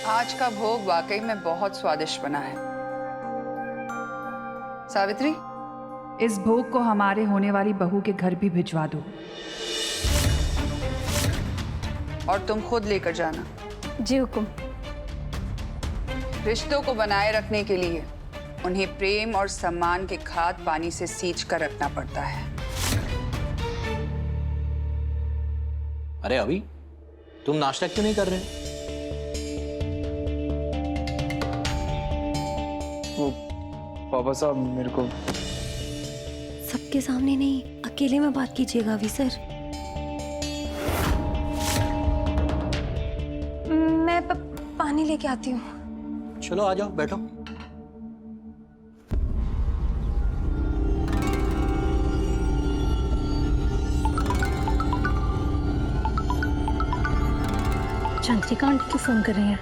आज का भोग वाकई में बहुत स्वादिष्ट बना है। सावित्री, इस भोग को हमारे होने वाली बहू के घर भी भिजवा दो और तुम खुद लेकर जाना। जी हुकुम। रिश्तों को बनाए रखने के लिए उन्हें प्रेम और सम्मान के खाद पानी से सींच कर रखना पड़ता है। अरे अभी तुम नाश्ता क्यों नहीं कर रहे? वो पापा साहब मेरे को सबके सामने नहीं, अकेले में बात कीजिएगा अभी सर। मैं पानी लेके आती हूँ। चलो आ जाओ, बैठो। चंद्रिका आंटी क्यों फोन कर रही हैं?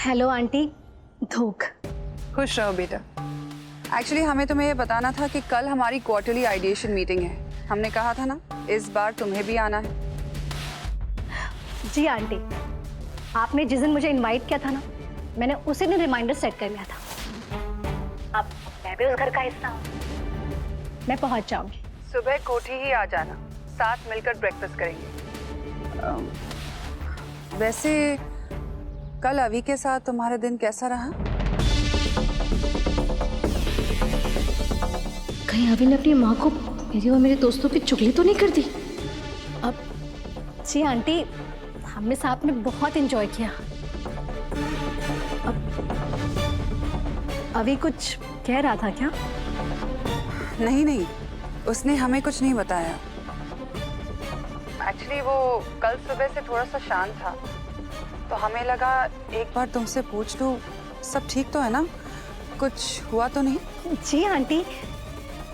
Hello aunty. धोख। खुश रहो बेटा। एक्चुअली हमें तुम्हें ये बताना था कि कल हमारी क्वार्टरली आइडिएशन मीटिंग है। हमने कहा था ना, इस बार तुम्हें भी आना है। जी आंटी, आपने जिस दिन मुझे इनवाइट किया था ना, मैंने उसी दिन रिमाइंडर सेट कर लिया था। अब मैं भी उस घर का हिस्सा हूँ, मैं पहुंच जाऊंगी। सुबह कोठी ही आ जाना, साथ मिलकर ब्रेकफास्ट करेंगे। वैसे कल अवी के साथ तुम्हारा दिन कैसा रहा? कहीं अभी ने अपनी माँ को मेरी और मेरे दोस्तों की चुगली तो नहीं कर दी? अब जी आंटी, हमने साथ में बहुत एंजॉय किया। अब अभी कुछ कह रहा था क्या? नहीं, उसने हमें कुछ नहीं बताया। एक्चुअली वो कल सुबह से थोड़ा सा शांत था, तो हमें लगा एक बार तुमसे पूछ लूं, सब ठीक तो है ना? कुछ हुआ तो नहीं? जी आंटी,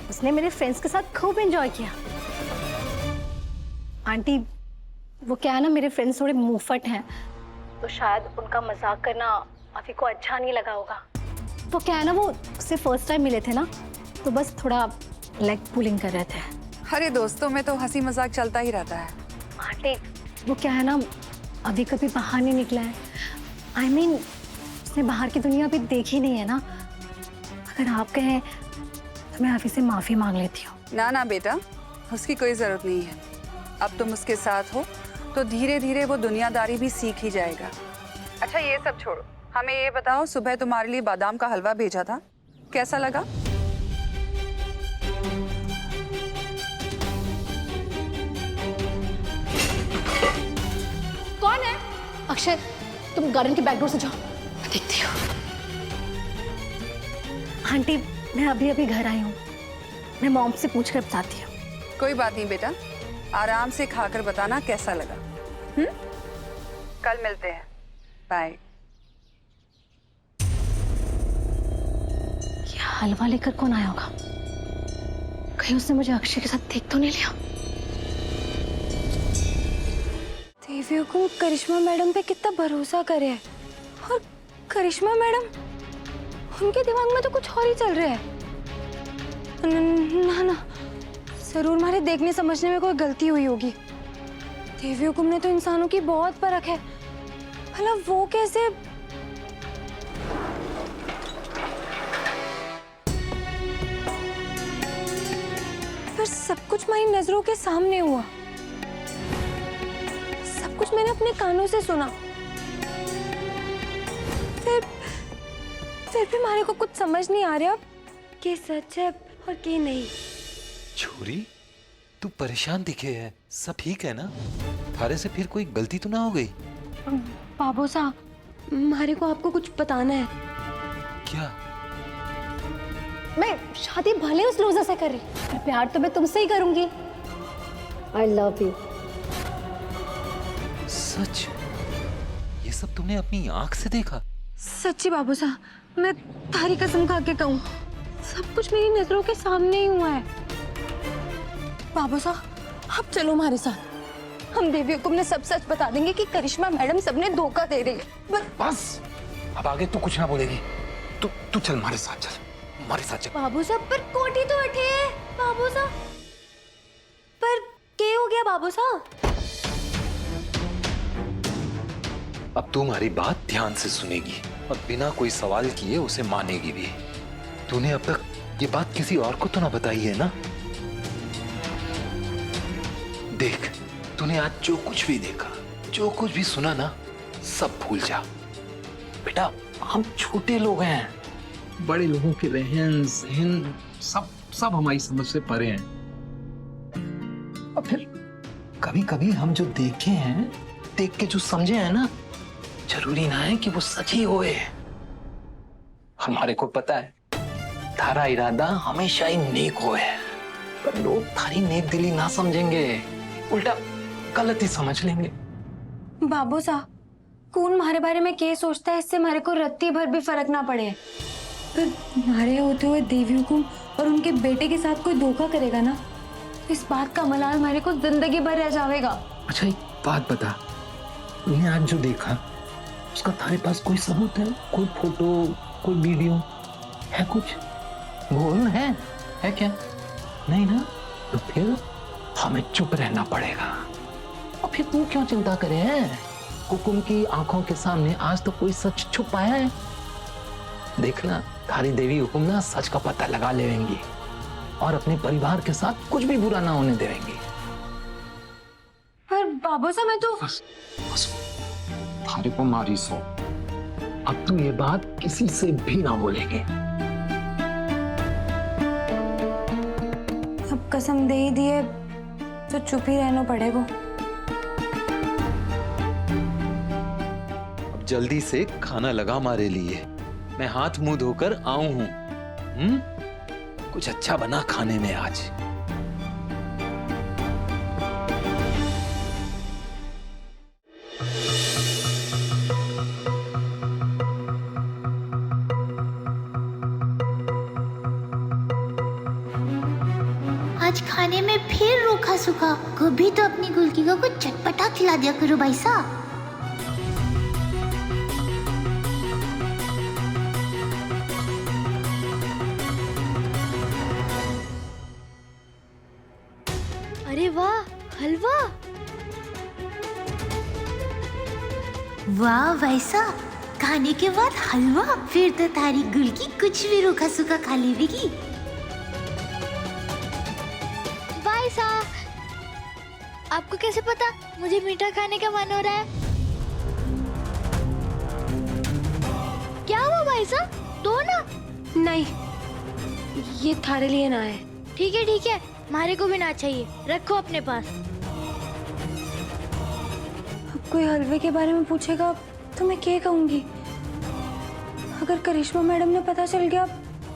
उसने मेरे फ्रेंड्स के साथ खूब एंजॉय किया। आंटी, वो क्या है ना, मेरे फ्रेंड्स थोड़े मुंहफट हैं, तो शायद उनका मजाक करना अभी को अच्छा नहीं लगा होगा। तो क्या है ना, वो उससे फर्स्ट टाइम मिले थे ना, तो बस थोड़ा लेग पुलिंग कर रहे थे। अरे दोस्तों में तो हंसी मजाक चलता ही रहता है। आंटी, वो क्या है ना, अभी कभी बाहर नहीं निकला है। I mean, उसने बाहर की दुनिया अभी देखी नहीं है ना। अगर आप कहें तो मैं अभी से माफी मांग लेती हूँ। ना बेटा, उसकी कोई जरूरत नहीं है। अब तुम उसके साथ हो तो धीरे धीरे वो दुनियादारी भी सीख ही जाएगा। अच्छा ये सब छोड़ो, हमें ये बताओ, सुबह तुम्हारे लिए बादाम का हलवा भेजा था, कैसा लगा? कौन है? अक्षय, तुम गार्डन के बैकडोर से जाओ, मैं देखती हूँ। आंटी, मैं अभी घर आई हूँ, मैं मॉम से पूछ कर बताती हूँ। कोई बात नहीं बेटा, आराम से खाकर बताना कैसा लगा। कल मिलते हैं, बाय। ये हलवा लेकर कौन आया होगा? कहीं उसने मुझे अक्षय के साथ देख तो नहीं लिया? देवियों को करिश्मा मैडम पे कितना भरोसा करे, और करिश्मा मैडम, उनके दिमाग में तो कुछ और ही चल रहा है। ना, जरूर हमारे देखने समझने में कोई गलती हुई होगी। देवी हुकुम ने तो इंसानों की बहुत परख है, भला वो कैसे? पर सब कुछ हमारी नजरों के सामने हुआ, सब कुछ मैंने अपने कानों से सुना, फिर भी हमारे को कुछ समझ नहीं आ रहा कि सच है और कि नहीं। छोरी, तू परेशान दिखे है, सब ठीक है ना? थारे से फिर कोई गलती तो ना हो गई? बाबू साहब, हमारे को आपको कुछ बताना है। क्या? मैं शादी भले उस लूजर से कर रही, पर प्यार तो मैं तुमसे ही करूंगी। I love you। सच? ये सब तुमने अपनी आंख से देखा? सच्ची बाबू साहब, मैं थारी कसम खा के कहूँ, सब कुछ मेरी नजरों के सामने ही हुआ है। बाबू साहब, आप चलो हमारे साथ, हम देवी हुकुम ने सब सच बता देंगे कि करिश्मा मैडम सबने धोखा दे रही है। बस, अब आगे तू कुछ ना बोलेगी। तू चल हमारे साथ, चल हमारे साथ चल। बाबू साहब, पर कोठी तो हटे है बाबू साहब। पर क्या हो गया बाबू साहब? अब तू हमारी बात ध्यान से सुनेगी और बिना कोई सवाल किए उसे मानेगी भी। तूने अब तक ये बात किसी और को तो ना बताई है ना? देख, तूने आज जो कुछ भी देखा, जो कुछ भी सुना ना, सब भूल जा। बेटा हम छोटे लोग हैं, बड़े लोगों के रहन सहन सब हमारी समझ से परे हैं। और फिर कभी कभी हम जो देखे हैं, देख के जो समझे हैं ना, जरूरी ना है कि वो सच ही होए। हमारे को पता है थारा इरादा हमेशा ही नेक होए, पर लोग थारी नेक दिली ना समझेंगे, उल्टा गलत ही समझ लेंगे। बाबू साहब, कौन हमारे बारे में क्या सोचता है, इससे हमारे को रत्ती भर भी फर्क ना पड़े। पर हमारे होते हुए देवी हुकुम और उनके बेटे के साथ कोई धोखा करेगा ना, तो इस बात का मलाल हमारे को जिंदगी भर रह जाएगा। अच्छा एक बात बता, तूने आज जो देखा उसका तुम्हारे पास कोई सबूत है? कोई फोटो, कोई वीडियो है? कुछ बोल है क्या? नहीं ना? तो फिर हमें चुप रहना पड़ेगा। और फिर तू क्यों चिंता करे है? हुकुम की आंखों के सामने आज तो कोई सच छुपा है। देखना थारी देवी हुकुम ना सच का पता लगा लेंगी और अपने परिवार के साथ कुछ भी बुरा ना होने देंगी। पर बाबू साहब, मैं तो बस थारे को मारी सो। अब तू ये बात किसी से भी ना बोलेगी। अब कसम दे ही दिए तो चुप ही रहना पड़ेगा। अब जल्दी से खाना लगा हमारे लिए, मैं हाथ मुंह धोकर आऊं हूं। कुछ अच्छा बना खाने में आज। आज खाने में फिर रूखा सूखा। कभी तो अपनी गुलकी को कुछ चटपटा खिला दिया करो भाई साहब। अरे वाह, हलवा! वाह भाई साहब, खाने के बाद हलवा, फिर तो तारी गुलकी कुछ भी रूखा सूखा खा लेगी। भाई साहब, आपको कैसे पता मुझे मीठा खाने का मन हो रहा है? क्या हुआ भाई साहब, दो ना? नहीं, ये थारे लिए ना है। ठीक है, हमारे को भी ना चाहिए, रखो अपने पास। अब कोई हलवे के बारे में पूछेगा तो मैं क्या कहूंगी? अगर करिश्मा मैडम ने पता चल गया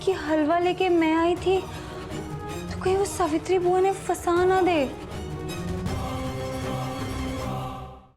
कि हलवा लेके मैं आई थी, तो कहीं वो सावित्री बुआ ने फंसा ना दे।